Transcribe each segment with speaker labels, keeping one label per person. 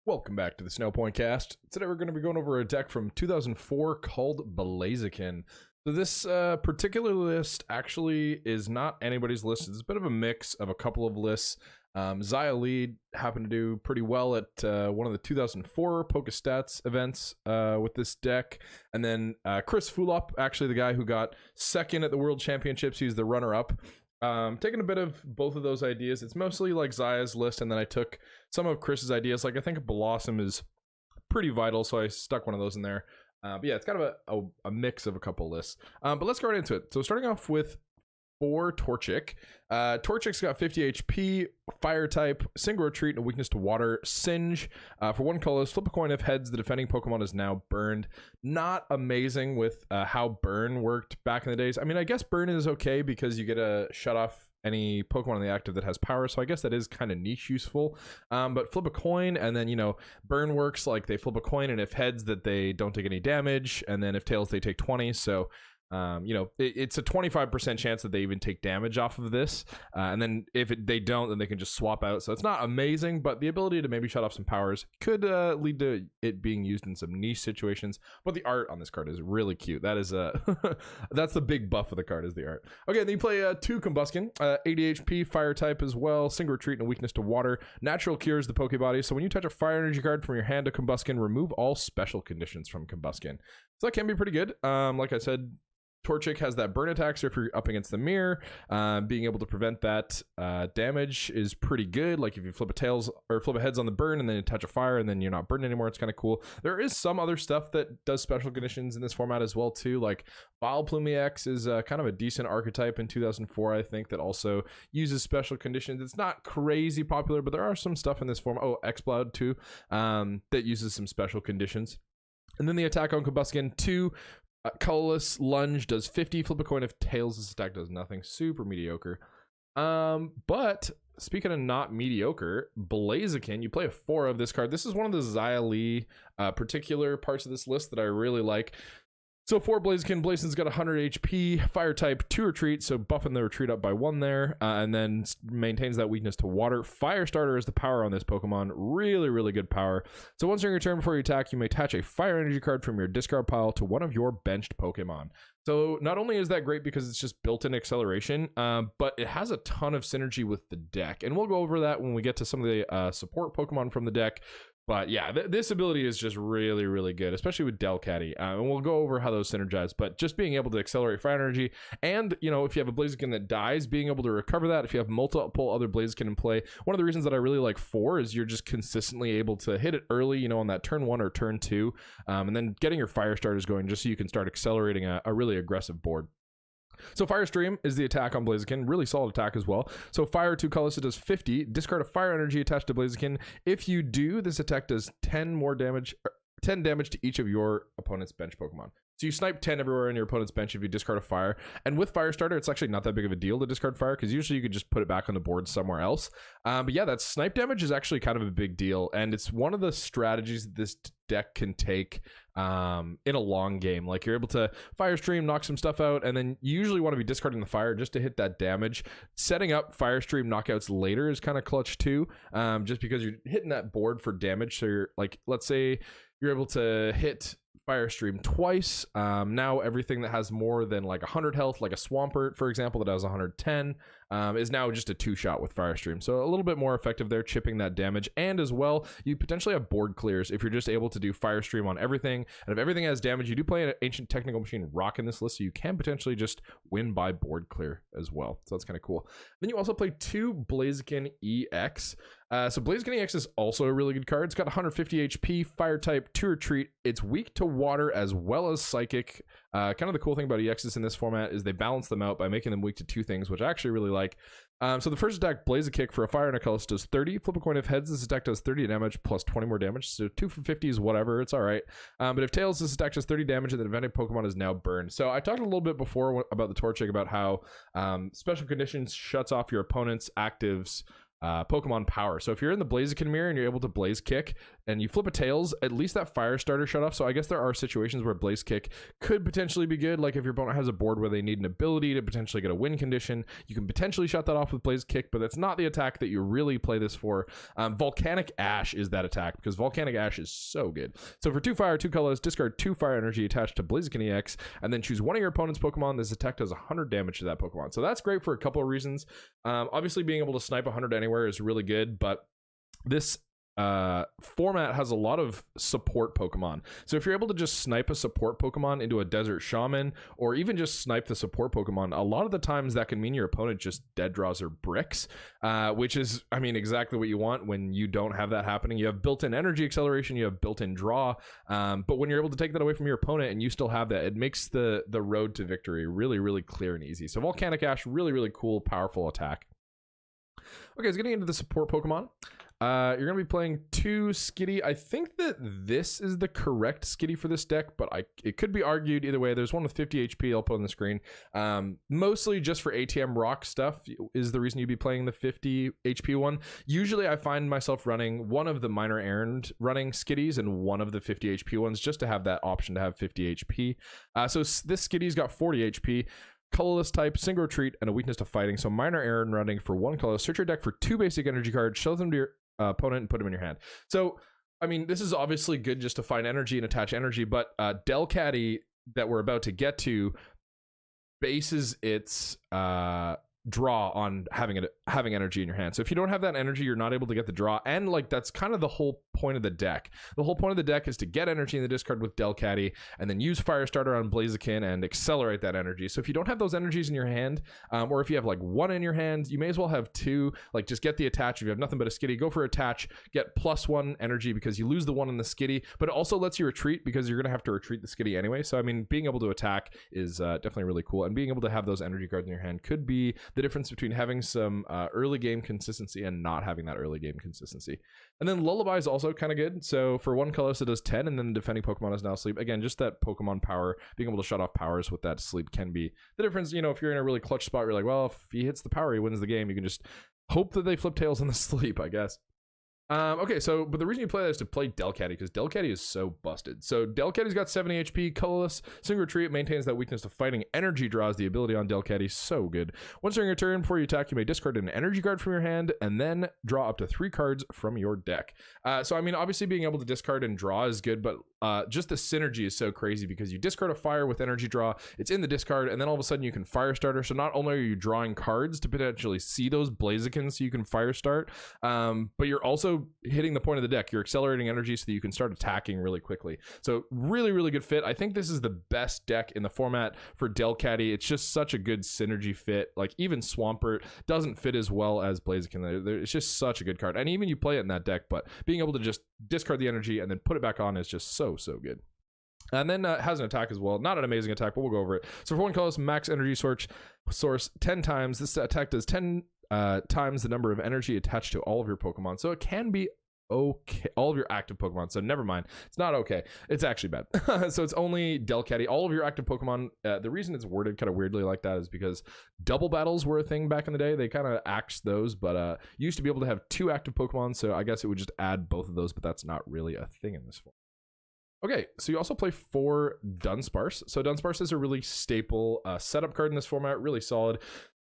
Speaker 1: Welcome back to the Snowpoint Cast. Today we're going to be going over a deck from 2004 called Blaziken. So this particular list actually is not anybody's list. It's a bit of a mix of a couple of lists. Zaya Lead happened to do pretty well at one of the 2004 Pokestats events with this deck. And then Chris Fulop, actually the guy who got second at the World Championships, he's the runner-up. Taking a bit of both of those ideas. It's mostly like Zaya's list, and then I took some of Chris's ideas. Like I think Belossom is pretty vital, so I stuck one of those in there. But yeah, it's kind of a mix of a couple lists. But let's go right into it. So starting off with for Torchic. Torchic's got 50 HP, fire type, single retreat, and a weakness to water. Singe. For one color, flip a coin. If heads, the defending Pokemon is now burned. Not amazing with how burn worked back in the days. I mean, I guess burn is okay because you get to shut off any Pokemon on the active that has power, so I guess that is kind of niche useful. But flip a coin, and then, you know, burn works like they flip a coin, and if heads, that they don't take any damage, and then if tails, they take 20. So you know, it's a 25% chance that they even take damage off of this, and then if they don't, then they can just swap out. So it's not amazing, but the ability to maybe shut off some powers could lead to it being used in some niche situations. But the art on this card is really cute. That is that's the big buff of the card, is the art. Okay, then you play 2 Combusken, 80 HP, fire type as well, single retreat, and a weakness to water. Natural cures the Pokebody, so when you touch a fire energy card from your hand to Combusken, remove all special conditions from Combusken. So that can be pretty good. Like I said, Torchic has that burn attack, so if you're up against the mirror, being able to prevent that damage is pretty good. Like if you flip a tails or flip a heads on the burn and then you touch a fire and then you're not burned anymore, it's kind of cool. There is some other stuff that does special conditions in this format as well too, like Vileplume EX is kind of a decent archetype in 2004, I think, that also uses special conditions. It's not crazy popular, but there are some stuff in this form. Oh, Exploud too, that uses some special conditions. And then the attack on Combusken 2. Colorless Lunge does 50. Flip a coin. If tails, this attack does nothing. Super mediocre. But speaking of not mediocre, Blaziken, you play a 4 of this card. This is one of the Xylee particular parts of this list that I really like. So for Blaziken, Blaziken's got 100 HP, fire type, 2 retreat, so buffing the retreat up by 1 there, and then maintains that weakness to water. Fire starter is the power on this Pokemon. Really, really good power. So once during your turn before you attack, you may attach a fire energy card from your discard pile to one of your benched Pokemon. So not only is that great because it's just built-in acceleration, but it has a ton of synergy with the deck. And we'll go over that when we get to some of the support Pokemon from the deck. But yeah, this ability is just really, really good, especially with Delcatty. And we'll go over how those synergize. But just being able to accelerate fire energy, and, you know, if you have a Blaziken that dies, being able to recover that. If you have multiple other Blaziken in play, one of the reasons that I really like 4 is you're just consistently able to hit it early, you know, on that turn 1 or turn 2, and then getting your fire starters going just so you can start accelerating a really aggressive board. So Fire Stream is the attack on Blaziken. Really solid attack as well. So Fire 2 colors, it does 50. Discard a fire energy attached to Blaziken. If you do, this attack does 10 damage to each of your opponent's bench Pokemon. So you snipe 10 everywhere on your opponent's bench if you discard a fire. And with Fire Starter, it's actually not that big of a deal to discard fire because usually you could just put it back on the board somewhere else. But yeah, that snipe damage is actually kind of a big deal. And it's one of the strategies that this deck can take in a long game. Like you're able to Fire Stream, knock some stuff out, and then you usually want to be discarding the fire just to hit that damage. Setting up Fire Stream knockouts later is kind of clutch too, just because you're hitting that board for damage. So you're like, let's say you're able to hit Fire Stream twice. Now everything that has more than like 100 health, like a Swampert, for example, that has 110, is now just a 2-shot with Fire Stream. So a little bit more effective there, chipping that damage. And as well, you potentially have board clears if you're just able to do Fire Stream on everything. And if everything has damage, you do play an Ancient Technical Machine Rock in this list, so you can potentially just win by board clear as well. So that's kind of cool. Then you also play 2 Blaziken EX. So Blaziken EX is also a really good card. It's got 150 HP, fire type, 2 retreat. It's weak to water as well as psychic. Kind of the cool thing about EXs in this format is they balance them out by making them weak to 2 things, which I actually really like. So the first attack, Blaziken for a fire and a colorless, does 30. Flip a coin. If heads, this attack does 30 damage plus 20 more damage. So 2 for 50 is whatever. It's all right. But if tails, this attack does 30 damage and the defending Pokemon is now burned. So I talked a little bit before about the Torchic, about how special conditions shuts off your opponent's actives Pokemon power. So if you're in the Blaziken mirror and you're able to Blaze Kick, and you flip a Tails, at least that fire starter shut off. So I guess there are situations where Blaze Kick could potentially be good. Like if your opponent has a board where they need an ability to potentially get a win condition, you can potentially shut that off with Blaze Kick, but that's not the attack that you really play this for. Volcanic Ash is that attack because Volcanic Ash is so good. So for 2 fire, 2 colors, discard 2 fire energy attached to Blaziken EX, and then choose one of your opponent's Pokemon. This attack does 100 damage to that Pokemon. So that's great for a couple of reasons. Obviously being able to snipe 100 anywhere is really good, but this format has a lot of support Pokemon. So if you're able to just snipe a support Pokemon into a Desert Shaman, or even just snipe the support Pokemon, a lot of the times that can mean your opponent just dead draws or bricks, which is, I mean, exactly what you want when you don't have that happening. You have built-in energy acceleration, you have built-in draw, but when you're able to take that away from your opponent and you still have that, it makes the road to victory really, really clear and easy. So Volcanic Ash, really, really cool, powerful attack. Okay, so getting into the support Pokemon. You're going to be playing 2 Skitty. I think that this is the correct Skitty for this deck, but it could be argued either way. There's one with 50 HP I'll put on the screen. Mostly just for ATM rock stuff is the reason you'd be playing the 50 HP one. Usually I find myself running one of the minor errand running Skitties and one of the 50 HP ones just to have that option to have 50 HP. So this Skitty's got 40 HP. Colorless type, single retreat, and a weakness to fighting. So minor errand running for 1 color. Search your deck for 2 basic energy cards, show them to your opponent, and put them in your hand. So, I mean, this is obviously good just to find energy and attach energy, but Delcatty that we're about to get to bases its draw on having energy in your hand. So if you don't have that energy, you're not able to get the draw, and like that's kind of the whole point of the deck. The whole point of the deck is to get energy in the discard with Delcatty and then use Firestarter on Blaziken and accelerate that energy. So if you don't have those energies in your hand, or if you have like 1 in your hand, you may as well have 2. Like just get the attach. If you have nothing but a Skitty, go for attach, get +1 energy because you lose the 1 in the Skitty, but it also lets you retreat because you're going to have to retreat the Skitty anyway. So I mean, being able to attack is definitely really cool, and being able to have those energy cards in your hand could be the difference between having some early game consistency and not having that early game consistency. And then Lullaby is also kind of good. So for 1 color, it does 10, and then the defending Pokemon is now sleep. Again, just that Pokemon power, being able to shut off powers with that sleep can be the difference. You know, if you're in a really clutch spot, you're like, well, if he hits the power, he wins the game. You can just hope that they flip tails in the sleep, I guess. Okay, so, but the reason you play that is to play Delcatty, because Delcatty is so busted. So Delcatty's got 70 HP, colorless, single retreat, maintains that weakness to fighting, energy draws the ability on Delcatty, so good. Once during your turn, before you attack, you may discard an energy card from your hand, and then draw up to 3 cards from your deck. So I mean, obviously being able to discard and draw is good, but just the synergy is so crazy, because you discard a fire with energy draw, it's in the discard, and then all of a sudden you can fire starter. So not only are you drawing cards to potentially see those Blazikens so you can fire start, but you're also hitting the point of the deck. You're accelerating energy so that you can start attacking really quickly. So really, really good fit. I think this is the best deck in the format for Delcatty. It's just such a good synergy fit. Like even Swampert doesn't fit as well as Blaziken. It's just such a good card. And even you play it in that deck, but being able to just discard the energy and then put it back on is just so good. And then has an attack as well. Not an amazing attack, but we'll go over it. So for 1 color, max energy source 10 times. This attack does 10 times the number of energy attached to all of your Pokemon. So it can be okay, all of your active Pokemon. So never mind, it's not okay, it's actually bad. So it's only Delcatty, all of your active Pokemon. The reason it's worded kind of weirdly like that is because double battles were a thing back in the day. They kind of axed those, but you used to be able to have 2 active Pokemon, so I guess it would just add both of those, but that's not really a thing in this form. Okay, so you also play 4 Dunsparce. So Dunsparce is a really staple setup card in this format, really solid.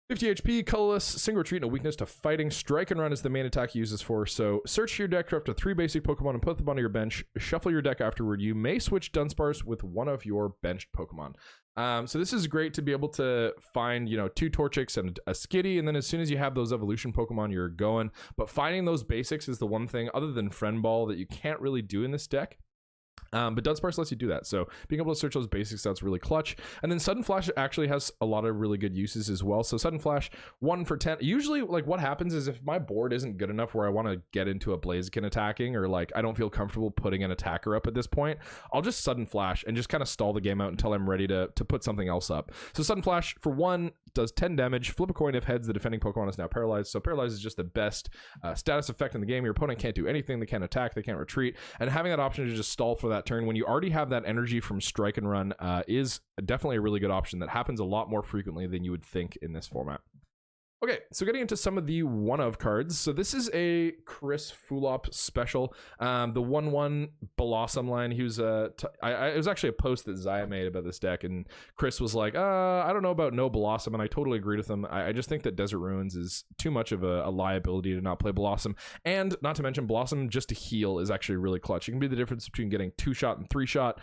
Speaker 1: 50 HP, colorless, single retreat, and a weakness to fighting. Strike and run is the main attack he uses for. So search your deck for up to 3 basic Pokemon and put them onto your bench. Shuffle your deck afterward. You may switch Dunsparce with one of your benched Pokemon. So this is great to be able to find, you know, 2 Torchics and a Skitty, and then as soon as you have those evolution Pokemon, you're going. But finding those basics is the one thing, other than Friend Ball, that you can't really do in this deck. But Dunsparce lets you do that, so being able to search those basics, that's really clutch. And then Sudden Flash actually has a lot of really good uses as well. So Sudden Flash, 1 for 10. Usually, like, what happens is if my board isn't good enough where I want to get into a Blaziken attacking, or like I don't feel comfortable putting an attacker up at this point, I'll just Sudden Flash and just kind of stall the game out until I'm ready to put something else up. So Sudden Flash for 1 does 10 damage. Flip a coin if heads, the defending Pokemon is now paralyzed. So paralyzed is just the best status effect in the game. Your opponent can't do anything. They can't attack, they can't retreat, and having that option to just stall for that turn when you already have that energy from strike and run is definitely a really good option that happens a lot more frequently than you would think in this format. Okay, so getting into some of the one-of cards. So this is a Chris Fulop special. The 1/1 Belossom line. He was it was actually a post that Zaya made about this deck, and Chris was like, I don't know about no Belossom, and I totally agreed with him. I just think that Desert Ruins is too much of a liability to not play Belossom, and not to mention Belossom just to heal is actually really clutch. It can be the difference between getting 2-shot and 3-shot,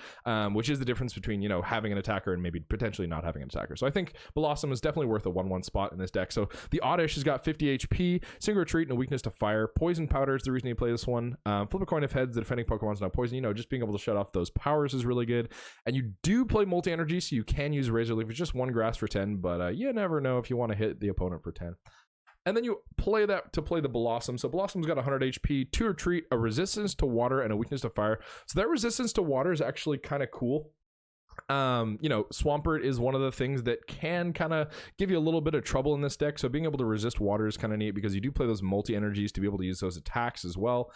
Speaker 1: which is the difference between, you know, having an attacker and maybe potentially not having an attacker. So I think Belossom is definitely worth a 1/1 spot in this deck. So the Oddish has got 50 HP, single retreat, and a weakness to fire. Poison powder is the reason you play this one. Flip a coin if heads, the defending Pokemon's not poison. You know, just being able to shut off those powers is really good. And you do play multi-energy, so you can use Razor Leaf. It's just 1 grass for 10, but you never know if you want to hit the opponent for 10. And then you play that to play the Belossom. So Belossom's got 100 HP, 2 retreat, a resistance to water, and a weakness to fire. So that resistance to water is actually kind of cool. You know, Swampert is one of the things that can kind of give you a little bit of trouble in this deck, so being able to resist water is kind of neat because you do play those multi-energies to be able to use those attacks as well.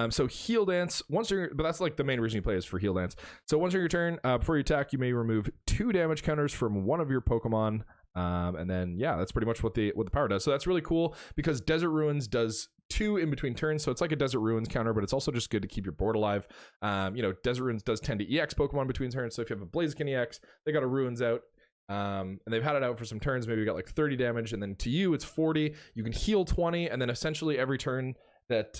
Speaker 1: So Heal Dance, but that's like the main reason you play is for Heal Dance. So once your turn, before you attack, you may remove 2 damage counters from one of your Pokemon. And then yeah, that's pretty much what the power does. So that's really cool because Desert Ruins does 2 in between turns, so it's like a Desert Ruins counter, but it's also just good to keep your board alive. You know, Desert Ruins does tend to EX Pokemon between turns, so if you have a Blaziken EX, they got a Ruins out, and they've had it out for some turns, maybe you got like 30 damage, and then to you it's 40. You can heal 20, and then essentially every turn that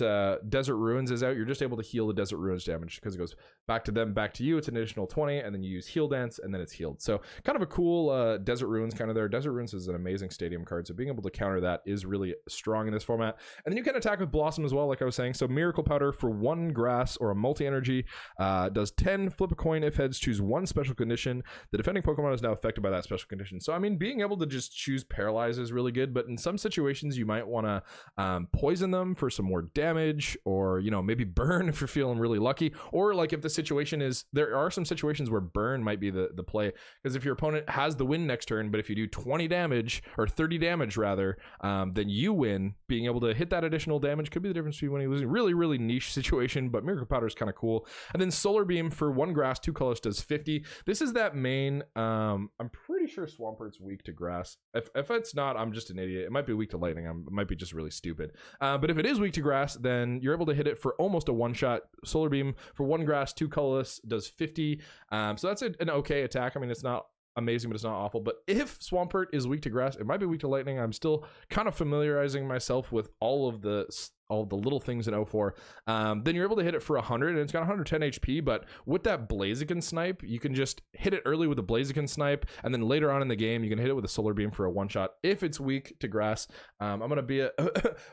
Speaker 1: Desert Ruins is out, you're just able to heal the Desert Ruins damage because it goes back to them, back to you. It's an additional 20, and then you use Heal Dance, and then it's healed. So kind of a cool Desert Ruins kind of there. Desert Ruins is an amazing stadium card, so being able to counter that is really strong in this format. And then you can attack with Belossom as well, like I was saying. So Miracle Powder for 1 grass or a multi-energy does 10. Flip a coin if heads, choose 1 special condition. The defending Pokemon is now affected by that special condition. So I mean, being able to just choose Paralyze is really good, but in some situations you might want to poison them for some more damage, or you know, maybe burn if you're feeling really lucky, or like if the situation is, there are some situations where burn might be the play, because if your opponent has the win next turn, but if you do 20 damage or 30 damage rather, then you win. Being able to hit that additional damage could be the difference between winning and losing. Really niche situation, but Miracle Powder is kind of cool. And then Solar Beam for 1 grass, 2 colors does 50. This is that main, I'm pretty sure Swampert's weak to grass. If it's not, I'm just an idiot. It might be weak to lightning. It might be just really stupid. But if it is weak to grass, then you're able to hit it for almost a 1-shot. Solar Beam for 1 grass, 2 colorless does 50. So that's an okay attack. I mean, it's not amazing, but it's not awful. But if Swampert is weak to grass, it might be weak to lightning. I'm still kind of familiarizing myself with all of the little things in 04. Then you're able to hit it for 100, and it's got 110 HP, but with that Blaziken snipe, you can just hit it early with a Blaziken snipe, and then later on in the game, you can hit it with a Solar Beam for a 1-shot if it's weak to grass. I'm going to be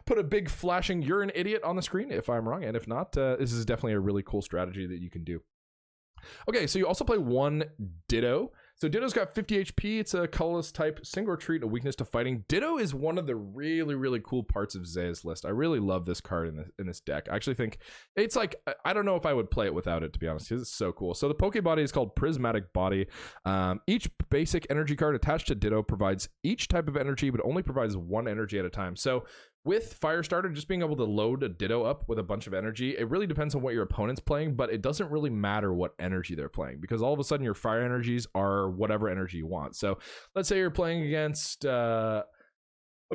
Speaker 1: put a big flashing "you're an idiot" on the screen if I'm wrong, and if not, this is definitely a really cool strategy that you can do. Okay, so you also play 1 Ditto. So Ditto's got 50 HP. It's a colorless type, single retreat, a weakness to fighting. Ditto is one of the really cool parts of Zaya's list. I really love this card in this deck. I actually think it's like, I don't know if I would play it without it, to be honest, because it's so cool. So the Pokebody is called Prismatic Body. Each basic energy card attached to Ditto provides each type of energy, but only provides 1 energy at a time. So with Firestarter, just being able to load a Ditto up with a bunch of energy, it really depends on what your opponent's playing, but it doesn't really matter what energy they're playing, because all of a sudden your fire energies are whatever energy you want. So let's say you're playing against a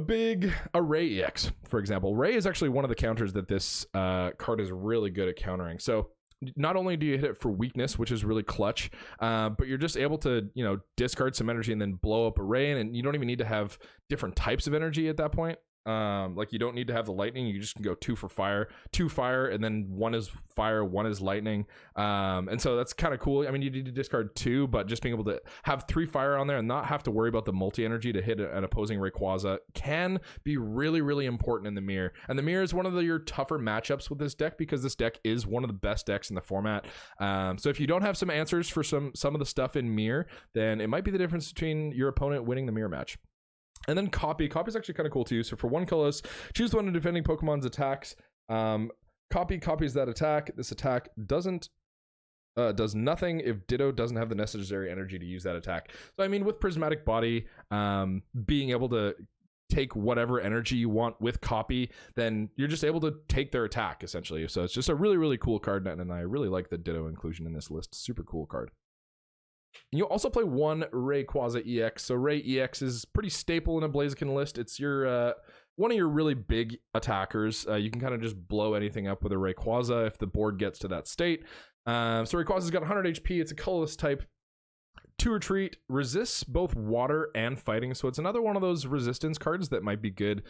Speaker 1: big Ray EX, for example. Ray is actually one of the counters that this card is really good at countering. So not only do you hit it for weakness, which is really clutch, but you're just able to, you know, discard some energy and then blow up a Ray, and you don't even need to have different types of energy at that point. Like you don't need to have the lightning, you just can go 2 for fire, 2 fire, and then 1 is fire, 1 is lightning. And so that's kind of cool. I mean, you need to discard 2, but just being able to have 3 fire on there and not have to worry about the multi-energy to hit an opposing Rayquaza can be really important in the mirror. And the mirror is one of your tougher matchups with this deck, because this deck is one of the best decks in the format. So if you don't have some answers for some of the stuff in mirror, then it might be the difference between your opponent winning the mirror match. And then Copy is actually kind of cool too. So for 1 colorless, choose one of defending Pokemon's attacks. Copy copies that attack. This attack does nothing if Ditto doesn't have the necessary energy to use that attack. So I mean, with Prismatic Body, being able to take whatever energy you want with Copy, then you're just able to take their attack essentially. So it's just a really cool card, and I really like the Ditto inclusion in this list. Super cool card. You also play one Rayquaza EX. So Ray EX is pretty staple in a Blaziken list. It's your one of your really big attackers. You can kind of just blow anything up with a Rayquaza if the board gets to that state. So Rayquaza's got 100 HP. It's a colorless type. 2 retreat, resists both water and fighting, so it's another one of those resistance cards that might be good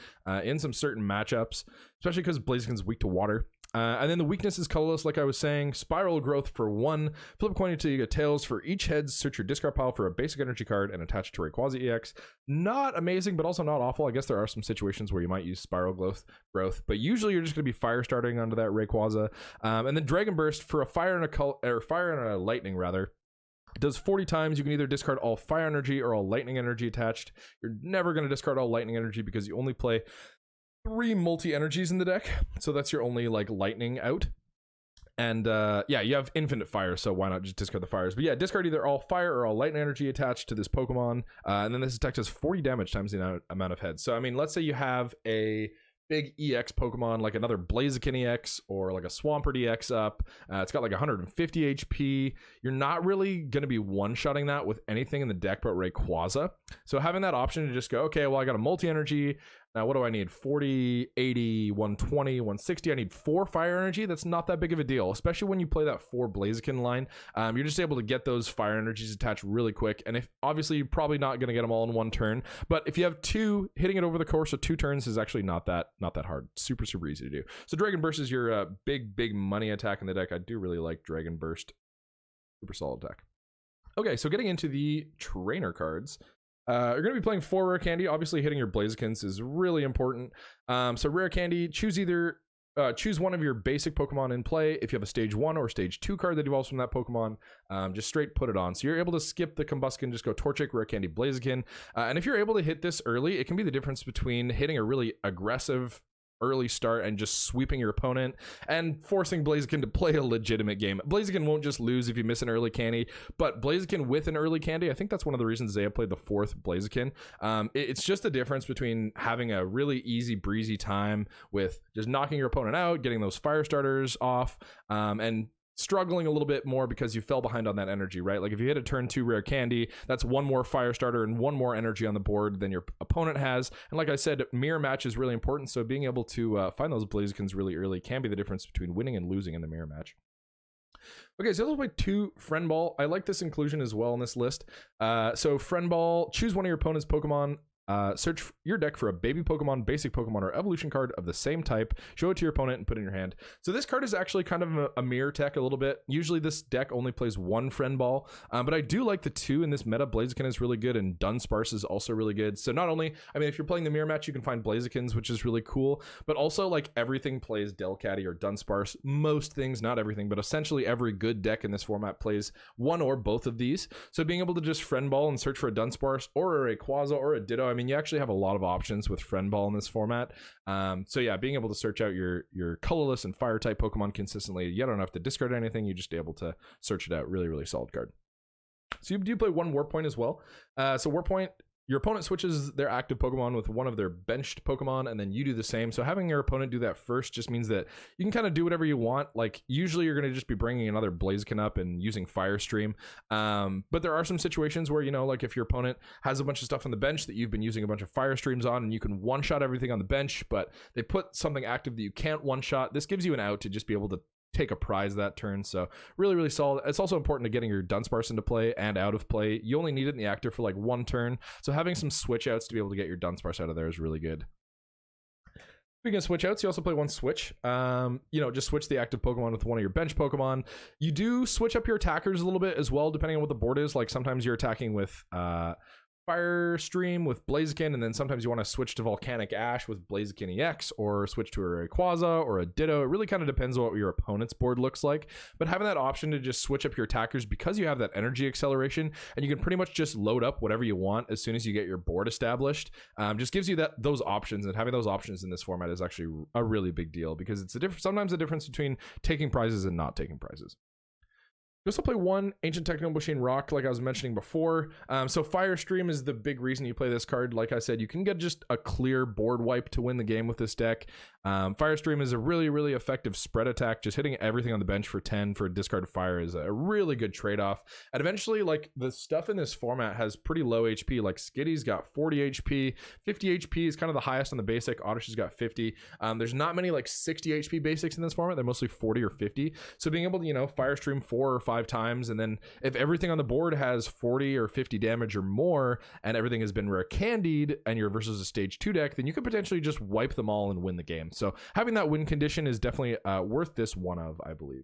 Speaker 1: in some certain matchups, especially because Blaziken's weak to water. And then the weakness is colorless, like I was saying. Spiral growth for 1. Flip a coin until you get tails. For each heads, search your discard pile for a basic energy card and attach it to Rayquaza EX. Not amazing, but also not awful. I guess there are some situations where you might use spiral growth, but usually you're just going to be fire starting onto that Rayquaza. And then Dragon Burst for a fire and a lightning rather. It does 40 times. You can either discard all fire energy or all lightning energy attached. You're never going to discard all lightning energy because you only play 3 multi-energies in the deck. So that's your only like lightning out. And yeah, you have infinite fire, so why not just discard the fires? But yeah, discard either all fire or all lightning energy attached to this Pokemon. And then this attack does 40 damage times the amount of heads. So I mean, let's say you have a big EX Pokemon like another Blaziken EX or like a Swampert EX up. It's got like 150 HP. You're not really going to be one-shotting that with anything in the deck but Rayquaza. So having that option to just go, okay, well, I got a multi-energy. Now, what do I need? 40, 80, 120, 160. I need 4 fire energy. That's not that big of a deal, especially when you play that 4 Blaziken line. You're just able to get those fire energies attached really quick. And if obviously you're probably not going to get them all in one turn, but if you have 2, hitting it over the course of 2 turns is actually not that hard. Super easy to do. So Dragon Burst is your big money attack in the deck. I do really like Dragon Burst. Super solid attack. Okay, so getting into the trainer cards. You're going to be playing 4 Rare Candy. Obviously, hitting your Blazikens is really important. So Rare Candy, choose one of your basic Pokemon in play. If you have a Stage 1 or Stage 2 card that evolves from that Pokemon, just straight put it on. So you're able to skip the Combusken, just go Torchic, Rare Candy, Blaziken. And if you're able to hit this early, it can be the difference between hitting a really aggressive early start and just sweeping your opponent and forcing Blaziken to play a legitimate game. Blaziken won't just lose if you miss an early candy, but Blaziken with an early candy, I think that's one of the reasons Zaya played the 4th Blaziken. It's just the difference between having a really easy breezy time with just knocking your opponent out, getting those fire starters off, and struggling a little bit more because you fell behind on that energy, right? Like if you hit a turn 2 Rare Candy, that's 1 more fire starter and 1 more energy on the board than your opponent has. And like I said, mirror match is really important, so being able to find those Blazikens really early can be the difference between winning and losing in the mirror match. Okay, so let's play 2 Friend Ball. I like this inclusion as well in this list. So Friend Ball, choose one of your opponent's Pokemon. Search your deck for a baby Pokemon, basic Pokemon, or evolution card of the same type. Show it to your opponent and put it in your hand. So this card is actually kind of a mirror tech a little bit. Usually this deck only plays 1 Friend Ball, but I do like the 2 in this meta. Blaziken is really good and Dunsparce is also really good. So not only, I mean, if you're playing the mirror match, you can find Blazikens, which is really cool, but also like everything plays Delcatty or Dunsparce. Most things, not everything, but essentially every good deck in this format plays one or both of these. So being able to just Friend Ball and search for a Dunsparce or a Rayquaza or a Ditto, I mean, you actually have a lot of options with Friend Ball in this format. So yeah, being able to search out your colorless and fire type Pokemon consistently, you don't have to discard anything, you're just able to search it out. Really solid card. So you do play 1 Warp Point as well. So Warp Point, your opponent switches their active Pokemon with one of their benched Pokemon, and then you do the same. So having your opponent do that first just means that you can kind of do whatever you want. Like usually you're going to just be bringing another Blaziken up and using Fire Stream. But there are some situations where, you know, like if your opponent has a bunch of stuff on the bench that you've been using a bunch of Fire Streams on, and you can one-shot everything on the bench, but they put something active that you can't one-shot. This gives you an out to just be able to take a prize that turn. So really solid. It's also important to getting your Dunsparce into play and out of play. You only need it in the active for like 1 turn, so having some switch outs to be able to get your Dunsparce out of there is really good. Speaking of switch outs, you also play 1 switch. You know, just switch the active Pokemon with one of your bench Pokemon. You do switch up your attackers a little bit as well, depending on what the board is. Like sometimes you're attacking with Fire Stream with Blaziken, and then sometimes you want to switch to Volcanic Ash with Blaziken EX, or switch to a Rayquaza or a Ditto. It really kind of depends on what your opponent's board looks like, but having that option to just switch up your attackers, because you have that energy acceleration and you can pretty much just load up whatever you want as soon as you get your board established, just gives you those options. And having those options in this format is actually a really big deal, because it's sometimes the difference between taking prizes and not taking prizes. You also play one Ancient Technical Machine Rock, like I was mentioning before. So Fire Stream is the big reason you play this card. Like I said, you can get just a clear board wipe to win the game with this deck. Fire Stream is a really, really effective spread attack. Just hitting everything on the bench for 10 for a discard of fire is a really good trade-off. And eventually, like, the stuff in this format has pretty low HP. Like, Skitty's got 40 HP. 50 HP is kind of the highest on the basic. Oddish has got 50. There's not many, like, 60 HP basics in this format. They're mostly 40 or 50. So being able to, you know, Fire Stream 4 or 5 times, and then if everything on the board has 40 or 50 damage or more, and everything has been rare candied, and you're versus a stage 2 deck, then you could potentially just wipe them all and win the game. So having that win condition is definitely worth this one of, I believe.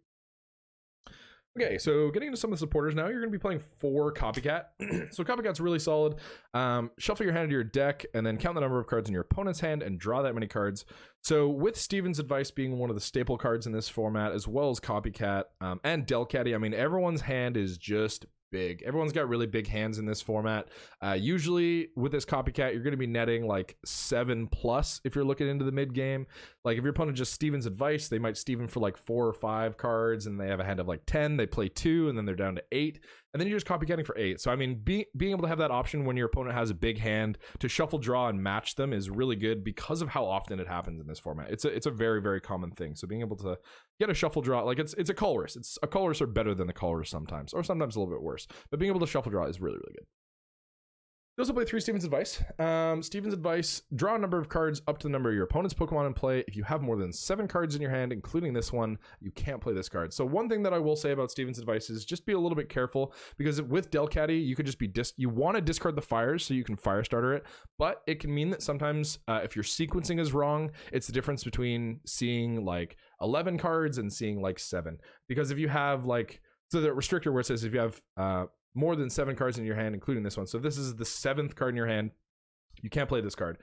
Speaker 1: Okay, so getting into some of the supporters now, you're going to be playing 4 Copycat. So Copycat's really solid. Shuffle your hand to your deck, and then count the number of cards in your opponent's hand and draw that many cards. So with Steven's Advice being one of the staple cards in this format, as well as Copycat and Delcatty, I mean, everyone's hand is just big. Everyone's got really big hands in this format. Usually with this Copycat, you're going to be netting like 7+ if you're looking into the mid game. Like if your opponent just Steven's Advice, they might Steven for like 4 or 5 cards, and they have a hand of like 10. They play 2, and then they're down to 8, and then you're just Copycatting for 8. So I mean, being able to have that option when your opponent has a big hand to shuffle, draw, and match them is really good because of how often it happens in this format. It's a very, very common thing. So being able to get a shuffle draw, like it's a colorist. It's a colorist are better than the colorist sometimes, or sometimes a little bit worse. But being able to shuffle draw is really, really good. You also play 3 Steven's Advice. Steven's Advice, draw a number of cards up to the number of your opponent's Pokemon in play. If you have more than 7 cards in your hand, including this one, you can't play this card. So one thing that I will say about Steven's Advice is just be a little bit careful, because with Delcatty, you could just be you want to discard the fires so you can fire starter it, but it can mean that sometimes if your sequencing is wrong, it's the difference between seeing like 11 cards and seeing like 7. Because if you have like, so the restrictor where it says if you have more than 7 cards in your hand, including this one. So this is the 7th card in your hand. You can't play this card.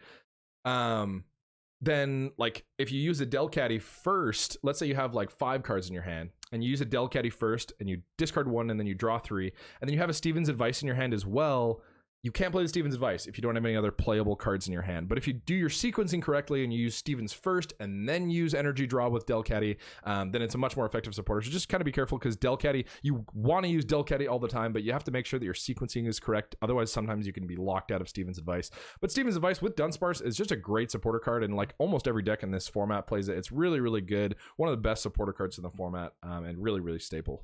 Speaker 1: Then, like, if you use a Delcatty first, let's say you have like 5 cards in your hand, and you use a Delcatty first, and you discard 1, and then you draw 3, and then you have a Steven's Advice in your hand as well. You can't play the Steven's Advice if you don't have any other playable cards in your hand. But if you do your sequencing correctly and you use Steven's first and then use Energy Draw with Delcatty, then it's a much more effective supporter. So just kind of be careful, because Delcatty, you want to use Delcatty all the time, but you have to make sure that your sequencing is correct. Otherwise, sometimes you can be locked out of Steven's Advice. But Steven's Advice with Dunsparce is just a great supporter card, and like almost every deck in this format plays it. It's really, really good. One of the best supporter cards in the format, and really, really staple.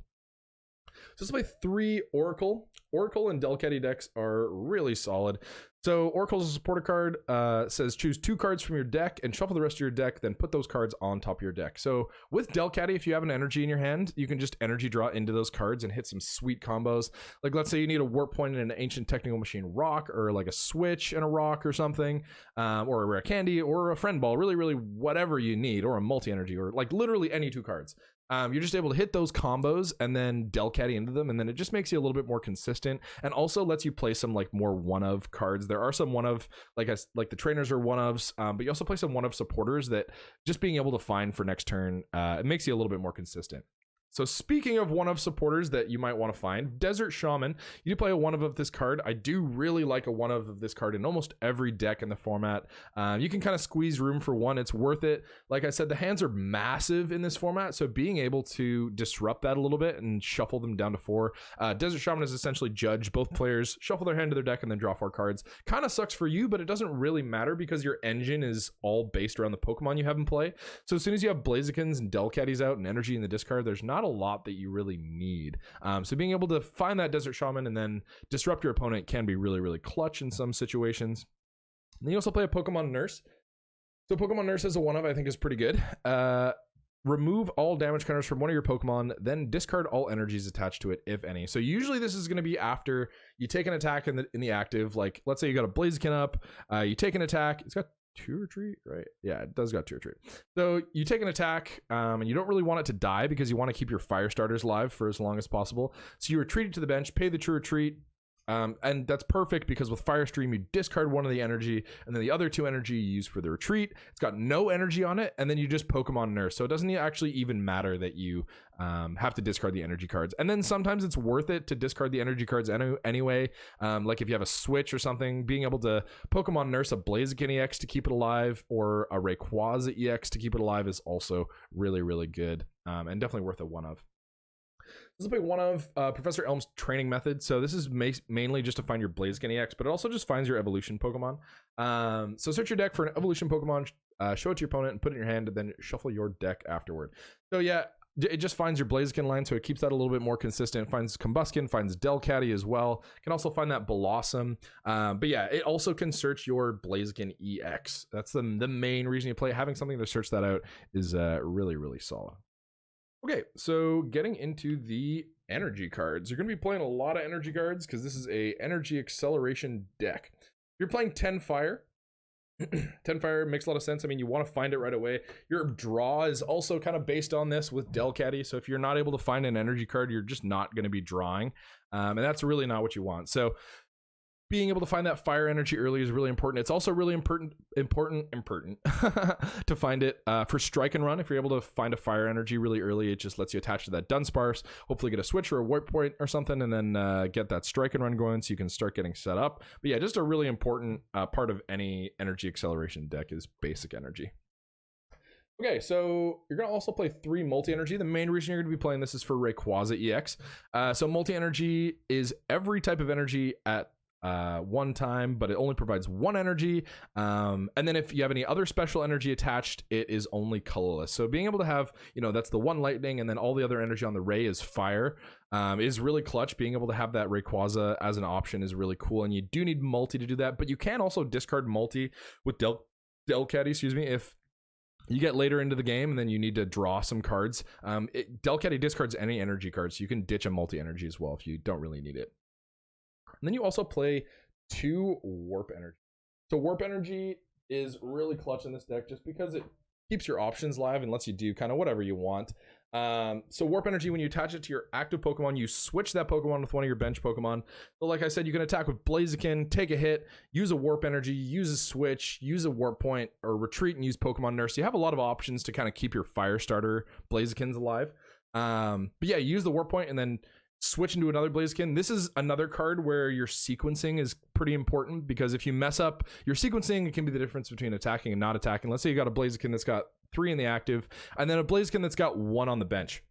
Speaker 1: So let's play 3 Oracle. Oracle and Delcatty decks are really solid. So Oracle's a supporter card. Says choose 2 cards from your deck and shuffle the rest of your deck, then put those cards on top of your deck. So with Delcatty, if you have an energy in your hand, you can just energy draw into those cards and hit some sweet combos. Like let's say you need a Warp Point and an Ancient Technical Machine Rock, or like a Switch and a Rock or something, or a Rare Candy, or a Friend Ball, really, really whatever you need, or a MultiEnergy, or like literally any 2 cards. You're just able to hit those combos and then Delcatty into them, and then it just makes you a little bit more consistent, and also lets you play some like more one-of cards. There are some one-of, like the trainers are one-ofs, but you also play some one-of supporters that just being able to find for next turn, it makes you a little bit more consistent. So speaking of one-of supporters that you might want to find, Desert Shaman, you play a one-of this card. I do really like a one-of this card in almost every deck in the format. You can kind of squeeze room for one. It's worth it. Like I said, the hands are massive in this format, so being able to disrupt that a little bit and shuffle them down to 4. Desert Shaman is essentially judge both players, shuffle their hand to their deck, and then draw 4 cards. Kind of sucks for you, but it doesn't really matter because your engine is all based around the Pokemon you have in play. So as soon as you have Blazikens and Delcattys out and energy in the discard, there's not a lot that you really need. So being able to find that Desert Shaman and then disrupt your opponent can be really, really clutch in some situations. And then you also play a Pokemon Nurse. So Pokemon Nurse as a one-of, I think, is pretty good. Remove all damage counters from one of your Pokemon, then discard all energies attached to it, if any. So usually this is going to be after you take an attack in the active. Like, let's say you got a Blaziken up, you take an attack. It's got 2 retreat, right? Yeah, it does got 2 retreat. So you take an attack, and you don't really want it to die because you want to keep your fire starters alive for as long as possible. So you retreat it to the bench, pay the true retreat, and that's perfect because with Fire Stream, you discard one of the energy, and then the other 2 energy you use for the retreat. It's got no energy on it, and then you just Pokemon Nurse. So it doesn't actually even matter that you have to discard the energy cards. And then sometimes it's worth it to discard the energy cards anyway. Like if you have a Switch or something, being able to Pokemon Nurse a Blaziken EX to keep it alive, or a Rayquaza EX to keep it alive is also really, really good, and definitely worth a one-of. This is one of Professor Elm's training methods. So this is mainly just to find your Blaziken EX, but it also just finds your evolution Pokemon. So search your deck for an evolution Pokemon, show it to your opponent, and put it in your hand, and then shuffle your deck afterward. So yeah, it just finds your Blaziken line, so it keeps that a little bit more consistent. It finds Combusken, finds Delcatty as well. Can also find that Belossom. But yeah, it also can search your Blaziken EX. That's the main reason you play. Having something to search that out is really, really solid. Okay, so getting into the energy cards. You're going to be playing a lot of energy cards because this is a energy acceleration deck. You're playing 10 fire. 10 fire makes a lot of sense. I mean, you want to find it right away. Your draw is also kind of based on this with Delcatty. So if you're not able to find an energy card, you're just not going to be drawing. And that's really not what you want. So being able to find that fire energy early is really important. It's also really important to find it for strike and run. If you're able to find a fire energy really early, it just lets you attach to that Dunsparce, hopefully get a switch or a warp point or something, and then get that strike and run going so you can start getting set up. But yeah, just a really important part of any energy acceleration deck is basic energy. Okay, so you're going to also play 3 multi-energy. The main reason you're going to be playing this is for Rayquaza EX. So multi-energy is every type of energy at one time, but it only provides 1 energy, and then if you have any other special energy attached, it is only colorless. So being able to have, you know, that's the 1 lightning, and then all the other energy on the Ray is fire, is really clutch. Being able to have that Rayquaza as an option is really cool, and you do need multi to do that, but you can also discard multi with Delcatty, excuse me, if you get later into the game and then you need to draw some cards. Delcatty discards any energy cards, so you can ditch a multi-energy as well if you don't really need it. And then you also play 2 warp energy. So warp energy is really clutch in this deck just because it keeps your options live and lets you do kind of whatever you want. So warp energy, when you attach it to your active Pokemon, you switch that Pokemon with one of your bench Pokemon. So like I said, you can attack with Blaziken, take a hit, use a warp energy, use a switch, use a warp point, or retreat and use Pokemon Nurse. You have a lot of options to kind of keep your fire starter Blazikens alive. But yeah, use the warp point and then switch into another Blaziken. This is another card where your sequencing is pretty important, because if you mess up your sequencing, it can be the difference between attacking and not attacking. Let's say you got a Blaziken that's got 3 in the active, and then a Blaziken that's got 1 on the bench.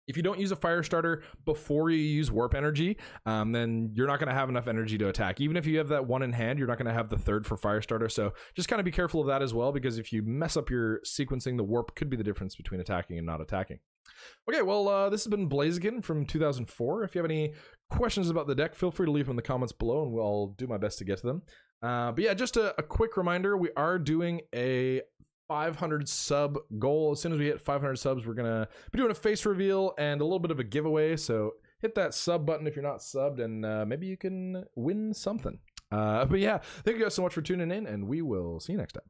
Speaker 1: If you don't use a fire starter before you use warp energy, then you're not going to have enough energy to attack. Even if you have that 1 in hand, you're not going to have the 3rd for fire starter. So just kind of be careful of that as well, because if you mess up your sequencing, the warp could be the difference between attacking and not attacking. Okay, well, this has been Blaziken from 2004. If you have any questions about the deck, feel free to leave them in the comments below, and I'll do my best to get to them. But yeah, just a quick reminder, we are doing a 500 sub goal. As soon as we hit 500 subs, we're gonna be doing a face reveal and a little bit of a giveaway. So hit that sub button if you're not subbed, and maybe you can win something. But yeah, thank you guys so much for tuning in, and we will see you next time.